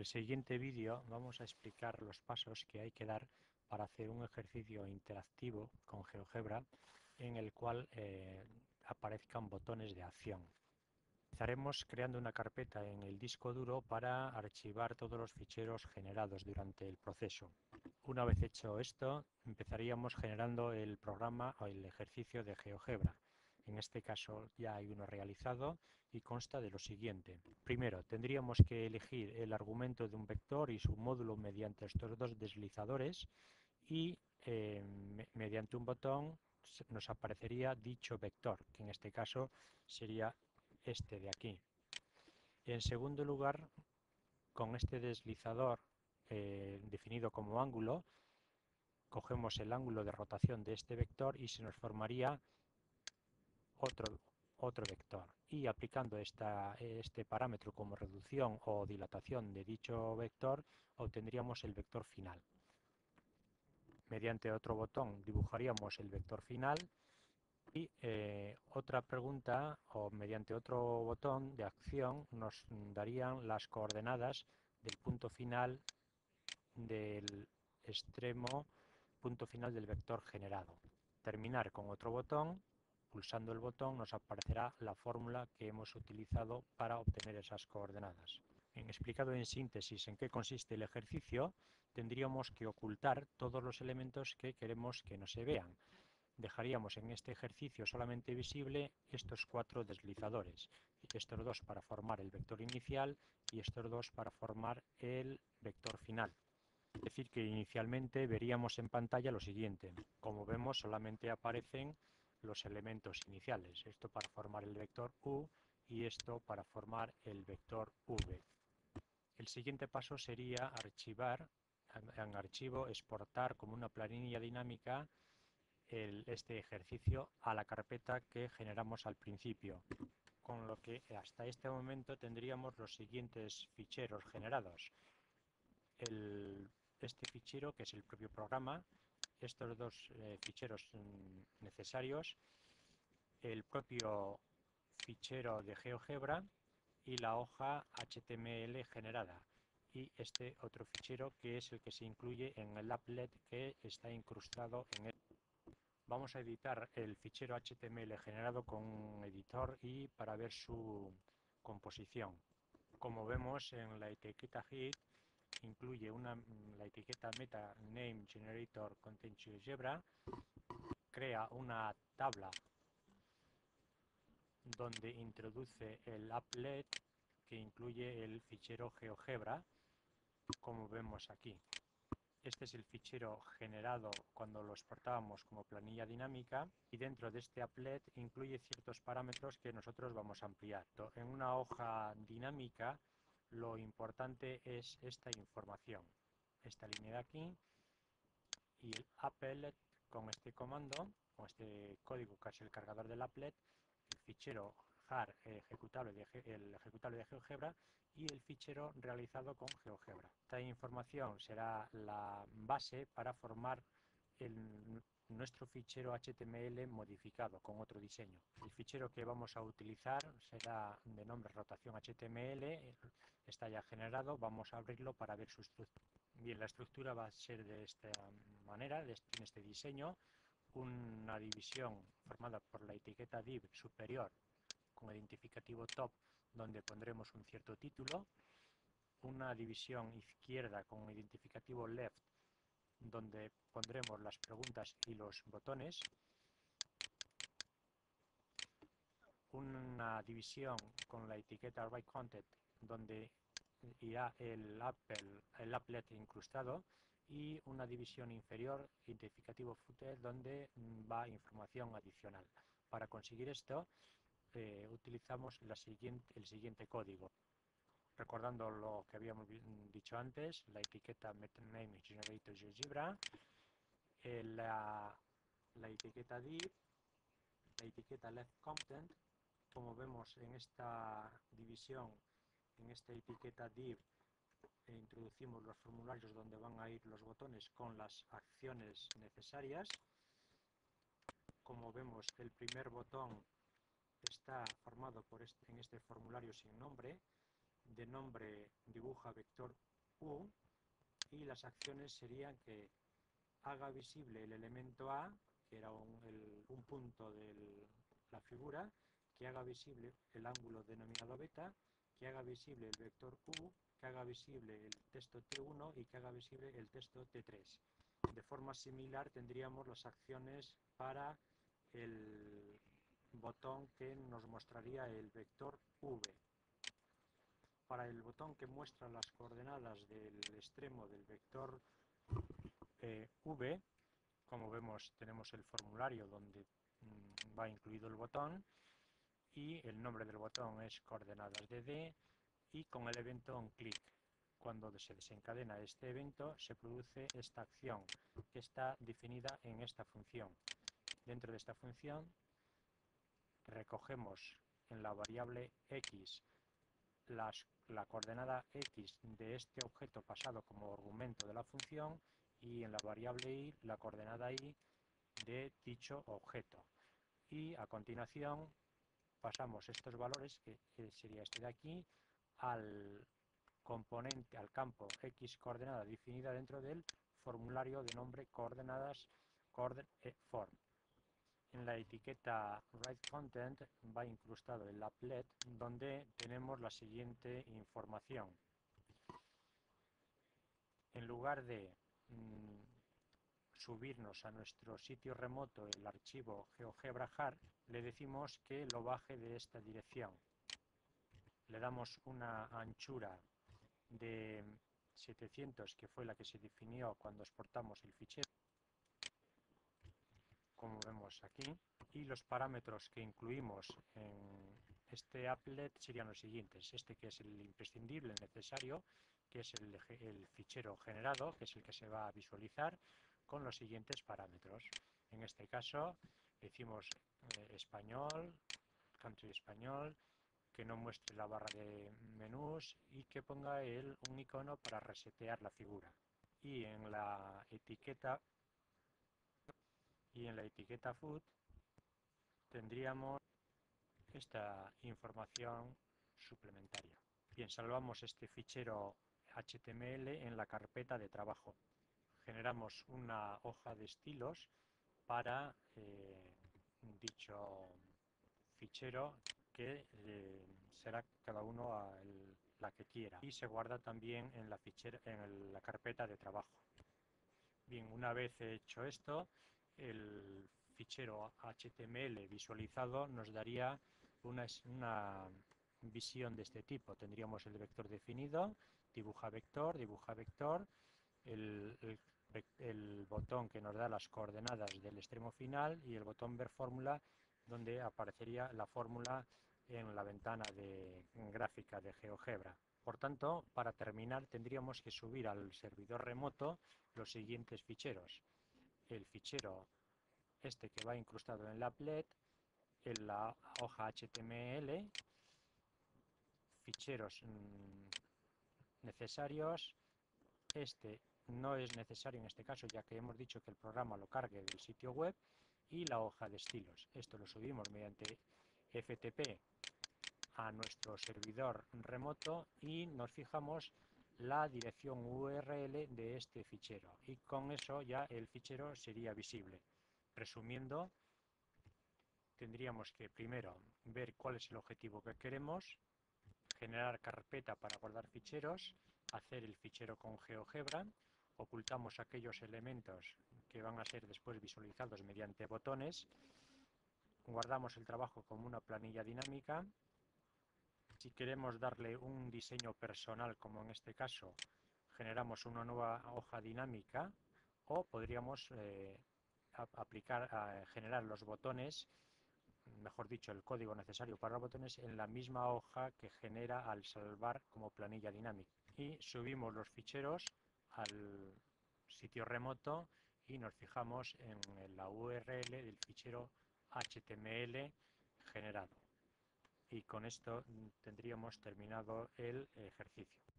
el siguiente vídeo vamos a explicar los pasos que hay que dar para hacer un ejercicio interactivo con GeoGebra en el cual aparezcan botones de acción. Empezaremos creando una carpeta en el disco duro para archivar todos los ficheros generados durante el proceso. Una vez hecho esto, empezaríamos generando el programa o el ejercicio de GeoGebra. En este caso ya hay uno realizado y consta de lo siguiente. Primero, tendríamos que elegir el argumento de un vector y su módulo mediante estos dos deslizadores y mediante un botón nos aparecería dicho vector, que en este caso sería este de aquí. En segundo lugar, con este deslizador definido como ángulo, cogemos el ángulo de rotación de este vector y se nos formaría otro vector. Y aplicando este parámetro como reducción o dilatación de dicho vector, obtendríamos el vector final. Mediante otro botón dibujaríamos el vector final y otra pregunta o mediante otro botón de acción nos darían las coordenadas del punto final del extremo punto final del vector generado. Terminar con otro botón, pulsando el botón nos aparecerá la fórmula que hemos utilizado para obtener esas coordenadas. Explicado en síntesis en qué consiste el ejercicio, tendríamos que ocultar todos los elementos que queremos que no se vean. Dejaríamos en este ejercicio solamente visible estos cuatro deslizadores, estos dos para formar el vector inicial y estos dos para formar el vector final. Es decir, que inicialmente veríamos en pantalla lo siguiente. Como vemos, solamente aparecen los elementos iniciales. Esto para formar el vector U y esto para formar el vector V. El siguiente paso sería archivar, en archivo, exportar como una planilla dinámica este ejercicio a la carpeta que generamos al principio. Con lo que hasta este momento tendríamos los siguientes ficheros generados. Este fichero, que es el propio programa, estos dos ficheros necesarios, el propio fichero de GeoGebra y la hoja HTML generada, y este otro fichero que es el que se incluye en el applet que está incrustado en el. Vamos a editar el fichero HTML generado con un editor y para ver su composición. Como vemos en la etiqueta head incluye la etiqueta meta name generator content GeoGebra, crea una tabla donde introduce el applet que incluye el fichero GeoGebra, como vemos aquí. Este es el fichero generado cuando lo exportábamos como planilla dinámica y dentro de este applet incluye ciertos parámetros que nosotros vamos a ampliar. En una hoja dinámica lo importante es esta información, esta línea de aquí, y el applet con este comando, con este código que es el cargador del applet, el fichero jar ejecutable el ejecutable de GeoGebra y el fichero realizado con GeoGebra. Esta información será la base para formar nuestro fichero HTML modificado con otro diseño. El fichero que vamos a utilizar será de nombre rotación HTML, está ya generado, vamos a abrirlo para ver su estructura. Bien, la estructura va a ser de esta manera, en este diseño, una división formada por la etiqueta div superior con identificativo top, donde pondremos un cierto título, una división izquierda con identificativo left, donde pondremos las preguntas y los botones, una división con la etiqueta right content, donde irá el applet incrustado, y una división inferior, identificativo footer, donde va información adicional. Para conseguir esto utilizamos el siguiente código. Recordando lo que habíamos dicho antes, la etiqueta name generator GeoGebra, la etiqueta div, la etiqueta left content. Como vemos en esta división, en esta etiqueta div, introducimos los formularios donde van a ir los botones con las acciones necesarias. Como vemos, el primer botón está formado en este formulario sin nombre, de nombre dibuja vector U, y las acciones serían que haga visible el elemento A, que era un punto de la figura, que haga visible el ángulo denominado beta, que haga visible el vector U, que haga visible el texto T1 y que haga visible el texto T3. De forma similar tendríamos las acciones para el botón que nos mostraría el vector V. Para el botón que muestra las coordenadas del extremo del vector V, como vemos, tenemos el formulario donde va incluido el botón, y el nombre del botón es coordenadas de D, y con el evento onClick. Cuando se desencadena este evento, se produce esta acción, que está definida en esta función. Dentro de esta función, recogemos en la variable X la coordenada X de este objeto pasado como argumento de la función, y en la variable Y la coordenada Y de dicho objeto. Y a continuación pasamos estos valores, que sería este de aquí, al componente, al campo X coordenada definida dentro del formulario de nombre coordenadas form. En la etiqueta WriteContent va incrustado el applet, donde tenemos la siguiente información. En lugar de subirnos a nuestro sitio remoto el archivo GeoGebra.jar, le decimos que lo baje de esta dirección. Le damos una anchura de 700, que fue la que se definió cuando exportamos el fichero, como vemos aquí, y los parámetros que incluimos en este applet serían los siguientes: este, que es el imprescindible, necesario, que es el fichero generado, que es el que se va a visualizar, con los siguientes parámetros. En este caso decimos español, country español, que no muestre la barra de menús y que ponga un icono para resetear la figura. Y en la etiqueta food tendríamos esta información suplementaria. Bien, salvamos este fichero HTML en la carpeta de trabajo. Generamos una hoja de estilos para dicho fichero, que será cada uno la que quiera, y se guarda también en la carpeta de trabajo. Bien, una vez hecho esto, el fichero HTML visualizado nos daría una visión de este tipo. Tendríamos el vector definido, dibuja vector, el botón que nos da las coordenadas del extremo final, y el botón ver fórmula, donde aparecería la fórmula en la ventana de gráfica de GeoGebra. Por tanto, para terminar, tendríamos que subir al servidor remoto los siguientes ficheros: el fichero este que va incrustado en el applet, en la hoja HTML, ficheros necesarios. Este no es necesario en este caso, ya que hemos dicho que el programa lo cargue del sitio web, y la hoja de estilos. Esto lo subimos mediante FTP a nuestro servidor remoto y nos fijamos la dirección URL de este fichero, y con eso ya el fichero sería visible. Resumiendo, tendríamos que primero ver cuál es el objetivo que queremos, generar carpeta para guardar ficheros, hacer el fichero con GeoGebra, ocultamos aquellos elementos que van a ser después visualizados mediante botones, guardamos el trabajo como una planilla dinámica. Si queremos darle un diseño personal, como en este caso, generamos una nueva hoja dinámica, o podríamos generar los botones, mejor dicho, el código necesario para los botones, en la misma hoja que genera al salvar como planilla dinámica. Y subimos los ficheros al sitio remoto y nos fijamos en la URL del fichero HTML generado. Y con esto tendríamos terminado el ejercicio.